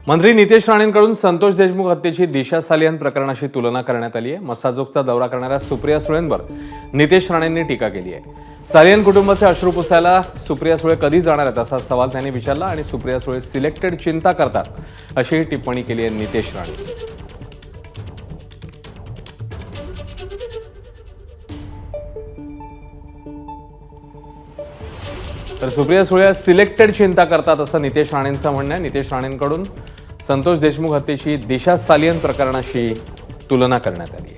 मंत्री नितेश राणेंकडून संतोष देशमुख हत्येची दिशा सालियन प्रकरणाशी तुलना करण्यात आली आहे। मसाजोगचा दौरा करणाऱ्या सुप्रिया सुळेंवर नितेश राणेंनी टीका केली आहे। सालियन कुटुंबाचे अश्रू पुसायला सुप्रिया सुळे कधी जाणार आहेत असा सवाल त्यांनी विचारला आणि सुप्रिया सुळे सिलेक्टेड चिंता करतात अशी टिप्पणी केली आहे नितेश राणे। तर सुप्रिया सुळे सिलेक्टेड चिंता करतात असं नितेश राणेंचं म्हणणं आहे। नितेश राणेंकडून संतोष देशमुख हत्येची दिशा सालियन प्रकरणाशी तुलना करण्यात आली आहे।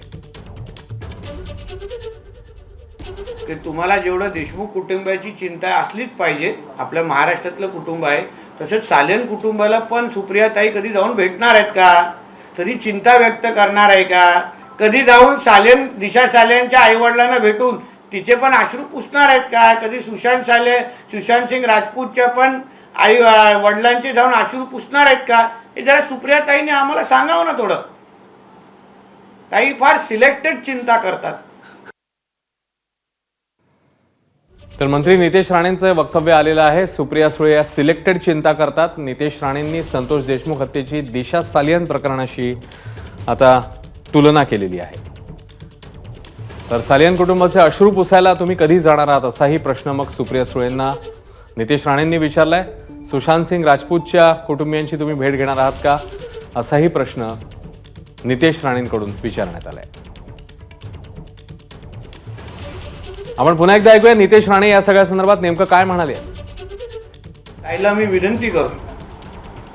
की तुम्हाला जेवढं देशमुख कुटुंबाची चिंता असलीच पाहिजे, आपल्या महाराष्ट्रातलं कुटुंब आहे, तसंच सालियन कुटुंबाला पण सुप्रियाताई कधी जाऊन भेटणार आहेत का? कधी चिंता व्यक्त करणार आहे का? कधी जाऊन दिशा सालियनच्या आईवडिलांना भेटून तिचे पण अश्रू पुसणार आहेत का? कधी सुशांत सिंग राजपूतच्या पण वडिलांचे जाऊन अश्रू पुसणार आहेत का? हे जरा सुप्रियाताईने आम्हाला सांगावं ना थोडं। काही फार सिलेक्टेड चिंता करतात। तर मंत्री नितेश राणेंचं वक्तव्य आलेलं आहे। सुप्रिया सुळे या सिलेक्टेड चिंता करतात। नितेश राणेंनी संतोष देशमुख हत्येची दिशा सालियन प्रकरणाशी आता तुलना केलेली आहे। तर सालियन कुटुंबाचे अश्रू पुसायला तुम्ही कधी जाणार आहात असाही प्रश्न मग सुप्रिया सुळेंना नितेश राणेंनी विचारलाय। सुशांत सिंग राजपूतच्या कुटुंबियांची तुम्ही भेट घेणार आहात का असाही प्रश्न नितेश राणेंकडून विचारण्यात आलाय। आपण पुन्हा एकदा ऐकूया नितेश राणे या सगळ्या संदर्भात नेमकं काय म्हणाले। ताईला मी विनंती करतो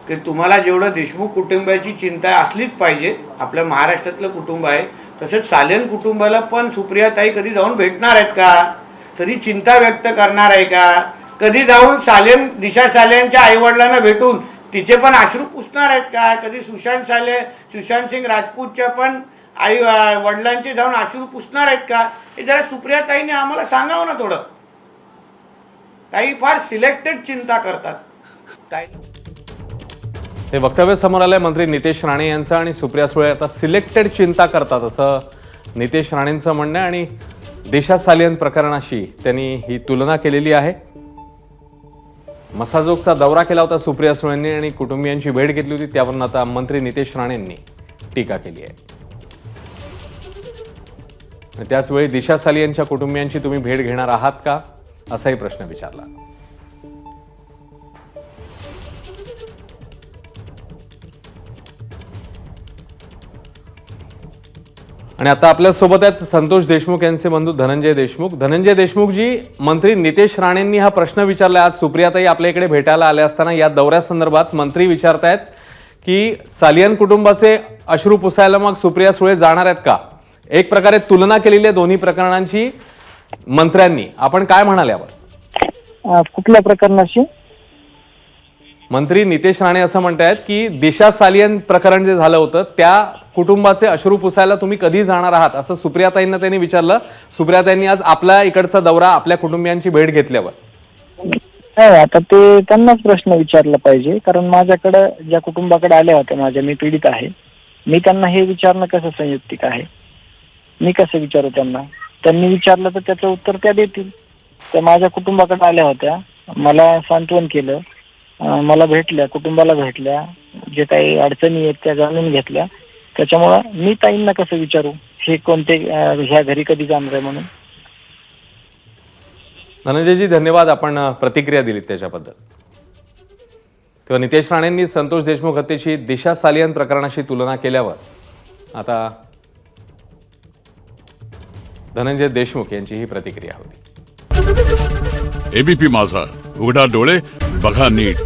की तुम्हाला जेवढं देशमुख कुटुंबाची चिंता असलीच पाहिजे, आपल्या महाराष्ट्रातलं कुटुंब आहे, तसंच सालियन कुटुंबाला पण सुप्रियाताई कधी जाऊन भेटणार आहेत का? कधी चिंता व्यक्त करणार आहे का? कधी जाऊन दिशा सालियनच्या आईवडिलांना भेटून तिचे पण अश्रू पुसणार आहेत का? कधी सुशांत सिंग राजपूतच्या पण वडिलांचे जाऊन अश्रू पुसणार आहेत का? हे जरा सुप्रियाताईने आम्हाला सांगावं ना थोडं। काही फार सिलेक्टेड चिंता करतात। हे वक्तव्य समोर आलंय मंत्री नितेश राणे यांचं आणि सुप्रिया सुळे आता सिलेक्टेड चिंता करतात असं नितेश राणेंचं म्हणणं आहे। आणि दिशा सालियन प्रकरणाशी त्यांनी ही तुलना केलेली आहे। मसाजोगचा दौरा केला होता सुप्रिया सुळेंनी आणि कुटुंबियांची भेट घेतली होती, त्यावरून आता मंत्री नितेश राणेंनी टीका केली आहे। त्याचवेळी दिशा सालियनच्या कुटुंबियांची तुम्ही भेट घेणार आहात का असाही प्रश्न विचारला। आणि आता आपल्या सोबत आहेत संतोष देशमुख यांचे बंधू धनंजय देशमुख। धनंजय देशमुख जी, मंत्री नितेश राणेंनी हा प्रश्न विचारला। आज सुप्रियाताई आपल्या इकडे भेटायला आल्या असताना या दौऱ्यासंदर्भात मंत्री विचारतायत की सालियन कुटुंबाचे अश्रू पुसायला मग सुप्रिया सुळे जाणार आहेत का? एक प्रकारे तुलना केलेली आहे दोन्ही प्रकरणांची मंत्र्यांनी, आपण काय म्हणाले यावर? कुठल्या प्रकरणाशी? मंत्री नितेश राणे असं म्हणतायत की दिशा सालियन प्रकरण जे झालं होतं त्या कुटुंबाचे अश्रू पुसायला तुम्ही कधी जाणार आहात असं सुप्रियाताईंना त्यांनी विचारलं। सुप्रियाताईंनी आज आपल्या इकडचा दौरा आपल्या कुटुंबियांची भेट घेतल्यावर आता ते त्यांनाच प्रश्न विचारला पाहिजे, कारण माझ्याकडे ज्या कुटुंबाकडे आल्या होत्या माझ्या, मी पीडित आहे, मी त्यांना हे विचारणं कसं संयुक्तिक आहे? मी कसं विचारू त्यांना? त्यांनी विचारलं तर त्याचं उत्तर त्या देतील। त्या माझ्या कुटुंबाकडे आल्या होत्या, मला सांत्वन केलं, मला भेटल्या, कुटुंबाला भेटल्या, जे काही अडचणी आहेत त्या जाणून घेतल्या। त्याच्यामुळं मी ताईंना कसं विचारू हे कोणते ह्या घरी कधी जाणार आहे म्हणून। धनंजयजी धन्यवाद, आपण प्रतिक्रिया दिलीत त्याच्याबद्दल। तेव्हा नितेश राणेंनी संतोष देशमुख हत्येची दिशा सालियन प्रकरणाशी तुलना केल्यावर आता धनंजय देशमुख यांची ही प्रतिक्रिया होती। एबीपी माझा, उघडा डोळे बघा नीट।